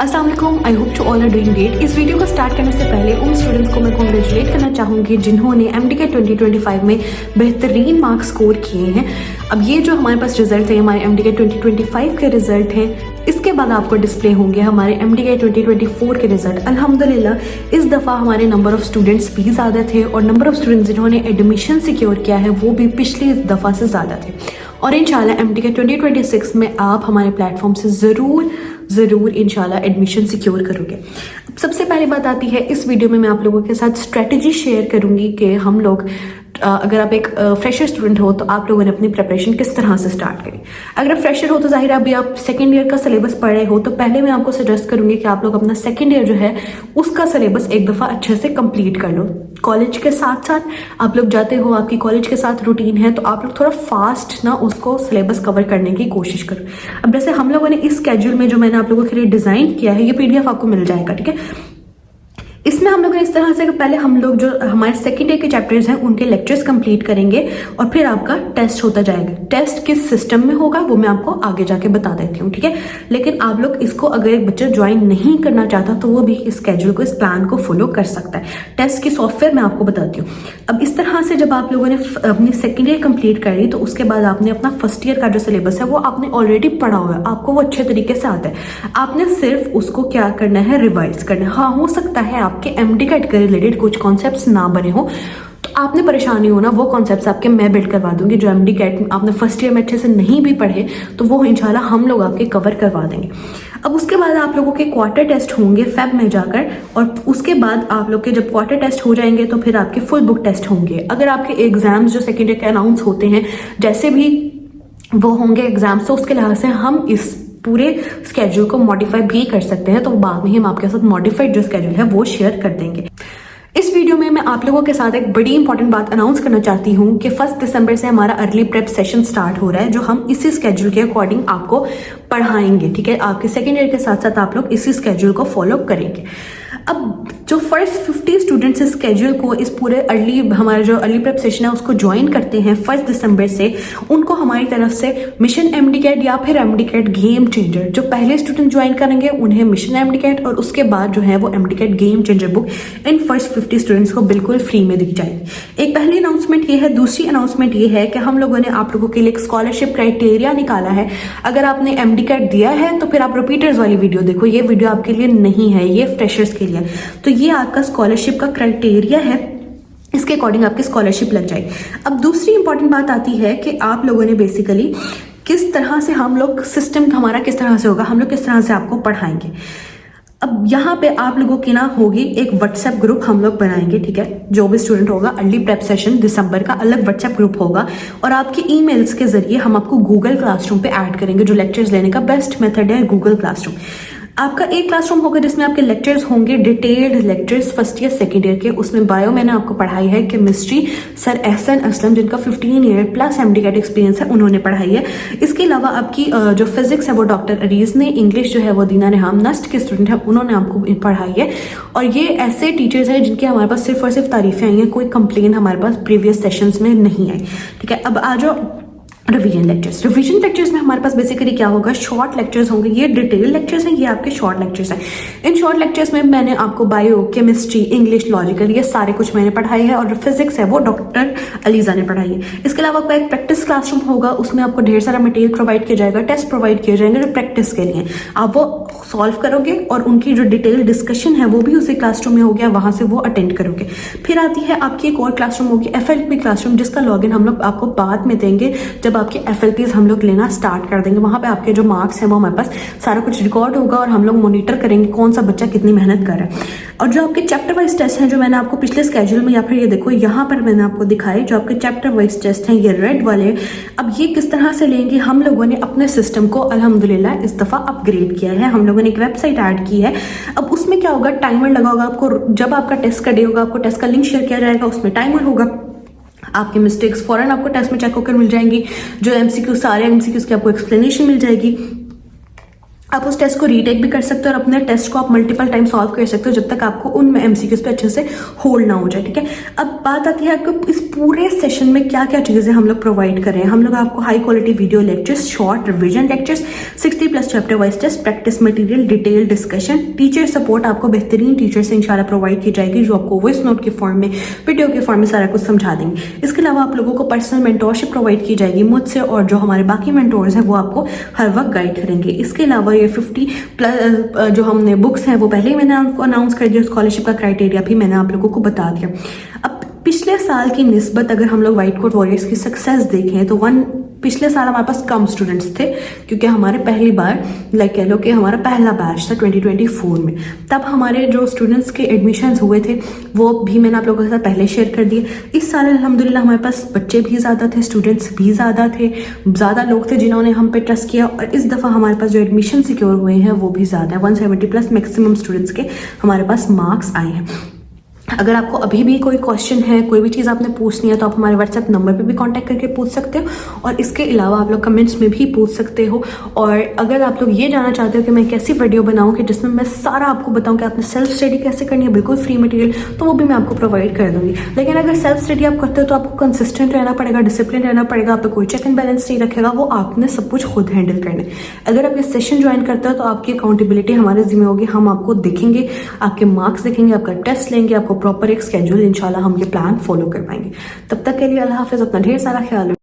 अस्सलाम वालेकुम, I hope to all are doing great. इस वीडियो को स्टार्ट करने से पहले उन स्टूडेंट्स को मैं कॉन्ग्रेचुलेट करना चाहूँगी जिन्होंने MDCAT 2025 में बेहतरीन मार्क्स स्कोर किए हैं। अब ये जो हमारे पास रिजल्ट है, हमारे MDCAT 2025 के रिजल्ट हैं। इसके बाद आपको डिस्प्ले होंगे हमारे MDCAT 2024 के रिजल्ट। अल्हम्दुलिल्लाह इस दफ़ा हमारे नंबर ऑफ स्टूडेंट्स भी ज़्यादा थे और नंबर ऑफ स्टूडेंट्स जिन्होंने एडमिशन सिक्योर किया है वो भी पिछली दफ़ा से ज़्यादा थे। और इंशाल्लाह MDCAT 2026 में आप हमारे प्लेटफॉर्म से ज़रूर इंशाल्लाह एडमिशन सिक्योर करोगे। अब सबसे पहली बात आती है, इस वीडियो में मैं आप लोगों के साथ स्ट्रेटजी शेयर करूंगी कि हम लोग अगर आप एक फ्रेशर स्टूडेंट हो तो आप लोगों ने अपनी प्रिपरेशन किस तरह से स्टार्ट करी। अगर आप फ्रेशर हो तो जाहिर है अभी आप सेकेंड ईयर का सिलेबस पढ़ रहे हो, तो पहले मैं आपको सजेस्ट करूंगी कि आप लोग अपना सेकेंड ईयर जो है उसका सिलेबस एक दफ़ा अच्छे से कंप्लीट कर लो। कॉलेज के साथ साथ आप लोग जाते हो, आपकी कॉलेज के साथ रूटीन है, तो आप लोग थोड़ा फास्ट ना उसको सिलेबस कवर करने की कोशिश करो। अब जैसे हम लोगों ने इस स्केड्यूल में जो मैंने आप लोगों के लिए डिज़ाइन किया है, ये PDF आपको मिल जाएगा, ठीक है। इसमें हम लोग इस तरह से पहले हम लोग जो हमारे सेकेंड ईयर के चैप्टर्स हैं उनके लेक्चर्स कंप्लीट करेंगे और फिर आपका टेस्ट होता जाएगा। टेस्ट किस सिस्टम में होगा वो मैं आपको आगे जाके बता देती हूँ, ठीक है। लेकिन आप लोग इसको अगर एक बच्चा ज्वाइन नहीं करना चाहता तो वो भी इस स्केड्यूल को, इस प्लान को फॉलो कर सकता है। टेस्ट की सॉफ्टवेयर मैं आपको बताती हूँ। अब इस तरह से जब आप लोगों ने अपनी सेकेंड ईयर कंप्लीट करी तो उसके बाद आपने अपना फर्स्ट ईयर का जो सिलेबस है वो आपने ऑलरेडी पढ़ा हुआ है, आपको वो अच्छे तरीके से आता है। आपने सिर्फ उसको क्या करना है, रिवाइज करना है। हाँ, हो सकता है आपके MDCAT के रिलेटेड कुछ कॉन्सेप्ट्स ना बने हो तो आपने परेशानी हो ना, वो कॉन्सेप्ट्स आपके मैं बिल्ड करवा दूंगी। जो MDCAT आपने फर्स्ट ईयर में अच्छे से नहीं भी पढ़े तो वो इंशाल्लाह हम लोग आपके कवर करवा देंगे। अब उसके बाद आप लोगों के क्वार्टर टेस्ट होंगे फेब में जाकर, और उसके बाद आप लोग के जब क्वार्टर टेस्ट हो जाएंगे तो फिर आपके फुल बुक टेस्ट होंगे। अगर आपके एग्जाम्स जो सेकेंड ईयर के अनाउंस होते हैं जैसे भी वो होंगे एग्जाम्स, तो उसके लिहाज से हम इस पूरे स्केड्यूल को मॉडिफाई भी कर सकते हैं। तो बाद में ही हम आपके साथ मॉडिफाइड जो स्केड्यूल है वो शेयर कर देंगे। इस वीडियो में मैं आप लोगों के साथ एक बड़ी इंपॉर्टेंट बात अनाउंस करना चाहती हूँ कि 1 दिसंबर से हमारा अर्ली प्रेप सेशन स्टार्ट हो रहा है, जो हम इसी स्केड्यूल के अकॉर्डिंग आपको पढ़ाएंगे, ठीक है। आपके सेकेंड ईयर के साथ साथ आप लोग इसी स्केड्यूल को फॉलो करेंगे। अब जो फर्स्ट 50 स्टूडेंट्स इस स्केड्यूल को, इस पूरे हमारा जो अर्ली प्रेप सेशन है उसको ज्वाइन करते हैं 1 दिसंबर से, उनको हमारी तरफ से मिशन MDCAT या फिर MDCAT गेम चेंजर, जो पहले स्टूडेंट ज्वाइन करेंगे उन्हें मिशन MDCAT और उसके बाद जो है वो MDCAT game changer book in first 50 students को बिल्कुल फ्री में दी जाएगी। एक पहली अनाउंसमेंट ये है। दूसरी अनाउंसमेंट ये है कि हम लोगों ने आप लोगों के लिए एक स्कॉलरशिप क्राइटेरिया निकाला है। अगर आपने MDCAT दिया है तो फिर आप रिपीटर्स वाली वीडियो देखो, ये वीडियो आपके लिए नहीं है, ये फ्रेशर्स के लिए। तो ये आपका स्कॉलरशिप का क्राइटेरिया है, इसके अकॉर्डिंग आपकी स्कॉलरशिप लग जाएगी। अब दूसरी इंपॉर्टेंट बात आती है कि आप लोगों ने बेसिकली किस तरह से, हम लोग सिस्टम हमारा किस तरह से होगा, हम लोग किस तरह से आपको पढ़ाएंगे। अब यहाँ पे आप लोगों की ना होगी एक व्हाट्सएप ग्रुप हम लोग बनाएंगे, ठीक है। जो भी स्टूडेंट होगा अर्ली प्रेप सेशन दिसंबर का अलग व्हाट्सएप ग्रुप होगा और आपके ईमेल्स के जरिए हम आपको गूगल क्लासरूम पे ऐड करेंगे। जो लेक्चर्स लेने का बेस्ट मेथड है गूगल क्लासरूम। आपका एक क्लासरूम होगा जिसमें आपके लेक्चर्स होंगे, detailed lectures first year second year के। उसमें बायो मैंने आपको पढ़ाई है, केमिस्ट्री सर एहसन असलम जिनका 15 ईयर प्लस MDCAT एक्सपीरियंस है उन्होंने पढ़ाई है। इसके अलावा आपकी जो फिजिक्स है वो डॉक्टर अरीज ने, इंग्लिश जो है वो दीना नेहाम नस्ट के स्टूडेंट है, उन्होंने आपको पढ़ाई है। और ये ऐसे टीचर्स हैं जिनके हमारे पास सिर्फ और सिर्फ तारीफें आई हैं, कोई कंप्लेन हमारे पास प्रीवियस सेशंस में नहीं आई, ठीक है। अब आ जाओ रिवीजन लेक्चर्स में हमारे पास बेसिकली क्या होगा, शॉर्ट लेक्चर्स होंगे। ये डिटेल लेक्चर्स हैं, ये आपके शॉर्ट लेक्चर्स हैं। इन शॉर्ट लेक्चर्स में मैंने आपको बायो, केमिस्ट्री, इंग्लिश, लॉजिकल ये सारे कुछ मैंने पढ़ाई है और फिजिक्स है वो डॉक्टर अलीजा ने पढ़ाई है। इसके अलावा आपका एक प्रैक्टिस क्लासरूम होगा, उसमें आपको ढेर सारा मटेरियल प्रोवाइड किया जाएगा, टेस्ट प्रोवाइड किए जाएंगे जो प्रैक्टिस के लिए आप वो सॉल्व करोगे और उनकी जो डिटेल डिस्कशन है वो भी उसी क्लासरूम में हो गया, वहां से वो अटेंड करोगे। फिर आती है आपकी एक और क्लासरूम होगी FLP क्लासरूम, जिसका लॉगिन हम लोग आपको बाद में देंगे जब आपके FLPs हम लोग लेना स्टार्ट कर देंगे। वहां पे आपके जो मार्क्स हैं वो हमारे पास सारा कुछ रिकॉर्ड होगा और हम लोग मॉनिटर करेंगे कौन सा बच्चा कितनी मेहनत कर रहा है। और जो आपके चैप्टर वाइज टेस्ट हैं, जो मैंने आपको पिछले स्केड्यूल में, या फिर ये देखो यहाँ पर मैंने आपको दिखाए, जो आपके चैप्टर वाइज टेस्ट हैं ये रेड वाले। अब ये किस तरह से लेंगे, हम लोगों ने अपने सिस्टम को अल्हम्दुलिल्लाह इस दफा अपग्रेड किया है। हम लोगों ने एक वेबसाइट ऐड की है। अब उसमें क्या होगा, टाइमर लगा होगा आपको, जब आपका टेस्ट का डे होगा आपको टेस्ट का लिंक शेयर किया जाएगा, उसमें टाइमर होगा। आपके मिस्टेक्स फौरन आपको टेस्ट में चेक होकर मिल जाएंगी। जो MCQ, सारे MCQs की आपको एक्सप्लेनेशन मिल जाएगी। आप उस टेस्ट को रीटेक भी कर सकते हो और अपने टेस्ट को आप मल्टीपल टाइम सॉल्व कर सकते हो जब तक आपको उन एमसीक्यूज पे अच्छे से होल्ड ना हो जाए, ठीक है। अब बात आती है कि इस पूरे सेशन में क्या क्या चीज़ें हम लोग प्रोवाइड कर रहे हैं। हम लोग आपको high quality video lectures, short revision lectures, 60+ chapter wise test, practice material, detail discussion, teacher support आपको बेहतरीन टीचर से इंशाल्लाह प्रोवाइड की जाएगी जो आपको वॉइस नोट के फॉर्म में, वीडियो के फॉर्म में सारा कुछ समझा देंगे। इसके अलावा आप लोगों को पर्सनल मेंटोरशिप प्रोवाइड की जाएगी मुझसे, और जो हमारे बाकी मेंटोर्स हैं वो आपको हर वक्त गाइड करेंगे। इसके अलावा ये 50+ जो हमने बुक्स हैं वो पहले ही मैंने आपको अनाउंस कर दिया, स्कॉलरशिप का क्राइटेरिया भी मैंने आप लोगों को बता दिया। अब पिछले साल की निस्बत अगर हम लोग व्हाइट कोट वॉरियर्स की सक्सेस देखें तो पिछले साल हमारे पास कम स्टूडेंट्स थे क्योंकि हमारे पहली बार कह लो कि हमारा पहला बैच था 2024 में। तब हमारे जो स्टूडेंट्स के एडमिशन्स हुए थे वो भी मैंने आप लोगों के साथ पहले शेयर कर दिए। इस साल अल्हम्दुलिल्लाह हमारे पास बच्चे भी ज़्यादा थे, स्टूडेंट्स भी ज़्यादा थे, ज़्यादा लोग थे जिन्होंने हम पे ट्रस्ट किया, और इस दफ़ा हमारे पास जो एडमिशन सिक्योर हुए हैं वो भी ज़्यादा है। 170+ मैक्सिमम स्टूडेंट्स के हमारे पास मार्क्स आए हैं। अगर आपको अभी भी कोई क्वेश्चन है, कोई भी चीज़ आपने पूछनी है तो आप हमारे व्हाट्सएप नंबर पे भी कांटेक्ट करके पूछ सकते हो, और इसके अलावा आप लोग कमेंट्स में भी पूछ सकते हो। और अगर आप लोग ये जानना चाहते हो कि मैं कैसी वीडियो बनाऊं कि जिसमें मैं सारा आपको बताऊं कि आपने सेल्फ स्टडी कैसे करनी है, बिल्कुल फ्री मटेरियल, तो वो भी मैं आपको प्रोवाइड कर दूंगी। लेकिन अगर सेल्फ स्टडी आप करते हो तो आपको कंसिस्टेंट रहना पड़ेगा, डिसिप्लिन रहना पड़ेगा, आप पे कोई चेक एंड बैलेंस नहीं रखेगा, वो आपने सब कुछ खुद हैंडल करना है। अगर आप ये सेशन ज्वाइन करते हो तो आपकी अकाउंटेबिलिटी हमारे जिम्मे होगी, हम आपको देखेंगे, आपके मार्क्स देखेंगे, आपका टेस्ट लेंगे, आपको प्रॉपर एक स्केड्यूल इंशाल्लाह हम ये प्लान फॉलो कर पाएंगे। तब तक के लिए अल्लाह हाफिज़, अपना ढेर सारा ख्याल रखिए।